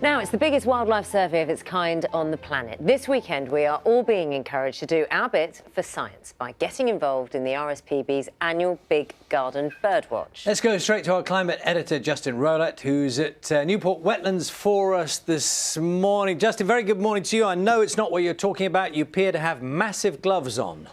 Now, it's the biggest wildlife survey of its kind on the planet. This weekend, we are all being encouraged to do our bit for science by getting involved in the RSPB's annual Big Garden Birdwatch. Let's go straight to our climate editor, Justin Rowlatt, who's at Newport Wetlands for us this morning. Justin, very good morning to you. I know it's not what you're talking about. You appear to have massive gloves on.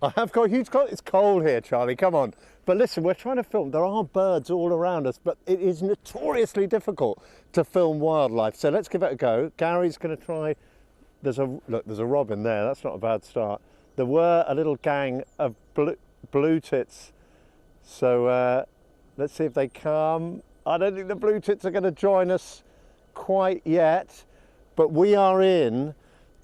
I have got huge cold. It's cold here, Charlie, come on. But listen, we're trying to film. There are birds all around us, but it is notoriously difficult to film wildlife. So let's give it a go. Gary's going to try. There's a robin there. That's not a bad start. There were a little gang of blue tits. So let's see if they come. I don't think the blue tits are going to join us quite yet, but we are in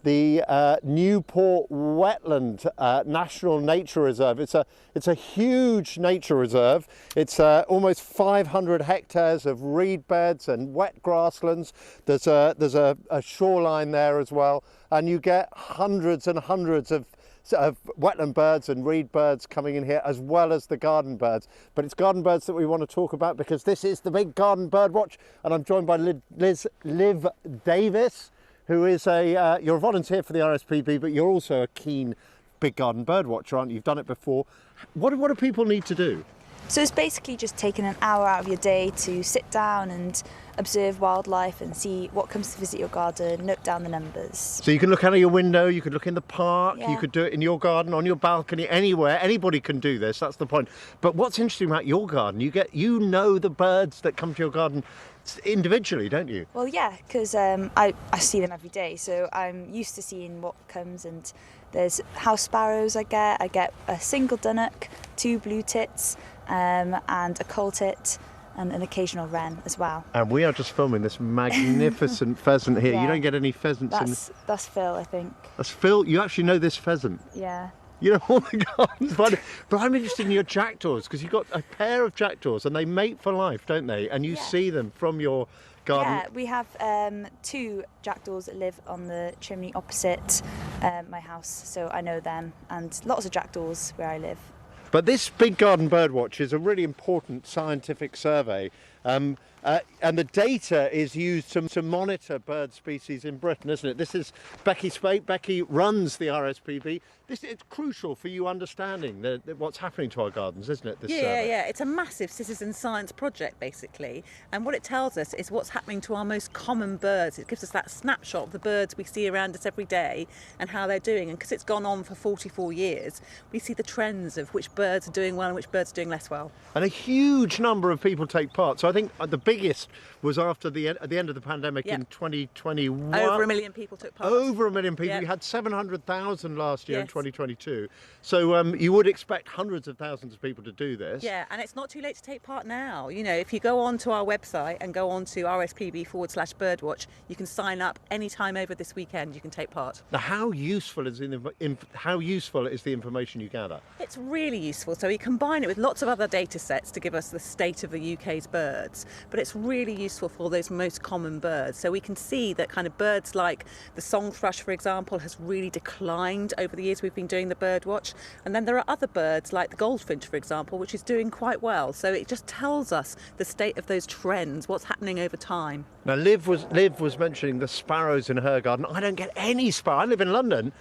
the Newport Wetland National Nature Reserve. It's a huge nature reserve. It's almost 500 hectares of reed beds and wet grasslands. There's a shoreline there as well, and you get hundreds and hundreds of wetland birds and reed birds coming in here, as well as the garden birds. But it's garden birds that we want to talk about because this is the Big Garden Birdwatch, and I'm joined by Liv Davies, who is you're a volunteer for the RSPB, but you're also a keen Big Garden bird watcher, aren't you? You've done it before. What do people need to do? So it's basically just taking an hour out of your day to sit down and observe wildlife and see what comes to visit your garden, note down the numbers. So you can look out of your window, you could look in the park, Yeah. You could do it in your garden, on your balcony, anywhere. Anybody can do this, that's the point. But what's interesting about your garden, you know the birds that come to your garden individually, don't you? Well, yeah, because I see them every day, so I'm used to seeing what comes. And there's house sparrows I get a single dunnock, 2 blue tits, and a coal tit, and an occasional wren as well. And we are just filming this magnificent pheasant here. Yeah. You don't get any pheasants That's Phil, I think. That's Phil. You actually know this pheasant. Yeah. You know all the gardens, but I'm interested in your jackdaws because you've got a pair of jackdaws and they mate for life, don't they? And you see them from your garden. Yeah, we have 2 jackdaws that live on the chimney opposite my house, so I know them, and lots of jackdaws where I live. But this Big Garden Birdwatch is a really important scientific survey, and the data is used to monitor bird species in Britain, isn't it? This is Beccy Seight. Beccy runs the RSPB. It's crucial for you understanding what's happening to our gardens, isn't it? This survey? Yeah. It's a massive citizen science project, basically. And what it tells us is what's happening to our most common birds. It gives us that snapshot of the birds we see around us every day and how they're doing. And because it's gone on for 44 years, we see the trends of which birds are doing well and which birds are doing less well. And a huge number of people take part. So I think the biggest was at the end of the pandemic in 2021. Over 1 million people took part. Over 1 million people. We had 700,000 last year in 2022. So you would expect hundreds of thousands of people to do this. Yeah, and it's not too late to take part now. You know, if you go onto our website and go on to RSPB/Birdwatch, you can sign up any time over this weekend. You can take part. Now, how useful is the information you gather? It's really useful. So we combine it with lots of other data sets to give us the state of the UK's birds, but it's really useful for those most common birds. So we can see that kind of birds like the song thrush, for example, has really declined over the years we've been doing the bird watch. And then there are other birds like the goldfinch, for example, which is doing quite well. So it just tells us the state of those trends, what's happening over time. Now, Liv was mentioning the sparrows in her garden. I don't get any sparrow. I live in London.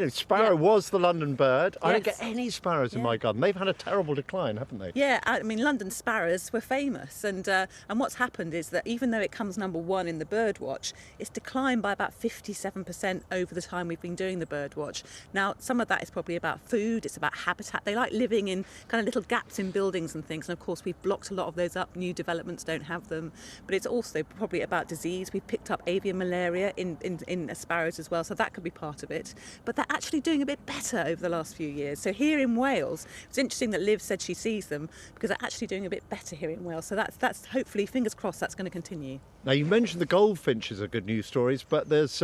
Sparrow was the London bird. I don't get any sparrows in my garden. They've had a terrible decline, haven't they? Yeah, I mean, London sparrows were famous, and what's happened is that even though it comes number 1 in the Birdwatch, it's declined by about 57% over the time we've been doing the Birdwatch. Now, some of that is probably about food, it's about habitat. They like living in kind of little gaps in buildings and things, and of course we've blocked a lot of those up. New developments don't have them, but it's also probably about disease. We've picked up avian malaria in sparrows as well, so that could be part of it. But they're actually doing a bit better over the last few years. So here in Wales, it's interesting that Liv said she sees them because they're actually doing a bit better here in Wales. So that's hopefully, fingers crossed, that's going to continue. Now, you mentioned the goldfinches are good news stories, but there's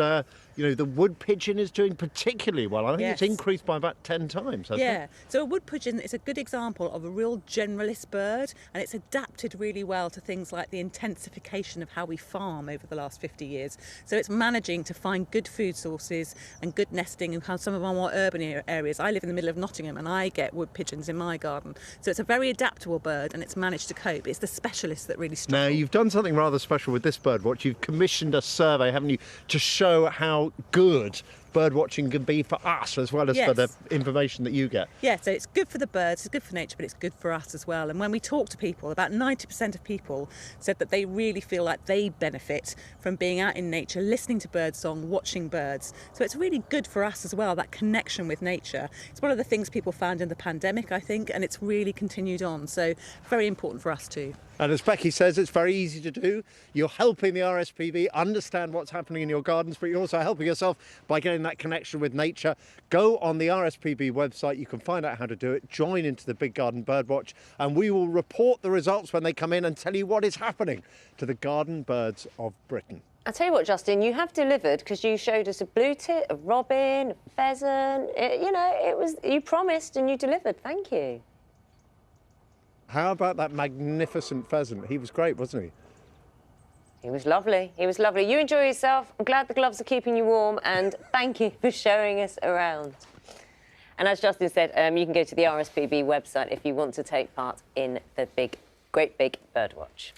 You know, the wood pigeon is doing particularly well. I think Yes. it's increased by about 10 times, hasn't Yeah, it? so a wood pigeon is a good example of a real generalist bird, and it's adapted really well to things like the intensification of how we farm over the last 50 years. So it's managing to find good food sources and good nesting in some of our more urban areas. I live in the middle of Nottingham and I get wood pigeons in my garden. So it's a very adaptable bird and it's managed to cope. It's the specialists that really struggle. Now, you've done something rather special with this Birdwatch. You've commissioned a survey, haven't you, to show how good bird watching can be for us as well as for the Yes. information that you get. Yeah, so it's good for the birds, it's good for nature, but it's good for us as well. And when we talk to people, about 90% of people said that they really feel like they benefit from being out in nature, listening to birdsong, watching birds. So it's really good for us as well, that connection with nature. It's one of the things people found in the pandemic, I think, and it's really continued on. So very important for us too. And as Beccy says, it's very easy to do. You're helping the RSPB understand what's happening in your gardens, but you're also helping yourself by getting that connection with nature. Go on the RSPB website, you can find out how to do it, join into the Big Garden Birdwatch, and we will report the results when they come in and tell you what is happening to the garden birds of Britain. I'll tell you what, Justin, you have delivered because you showed us a blue tit, a robin, a pheasant. You promised and you delivered. Thank you. How about that magnificent pheasant? He was great, wasn't he? He was lovely. He was lovely. You enjoy yourself. I'm glad the gloves are keeping you warm, and thank you for showing us around. And as Justin said, you can go to the RSPB website if you want to take part in the great big Birdwatch.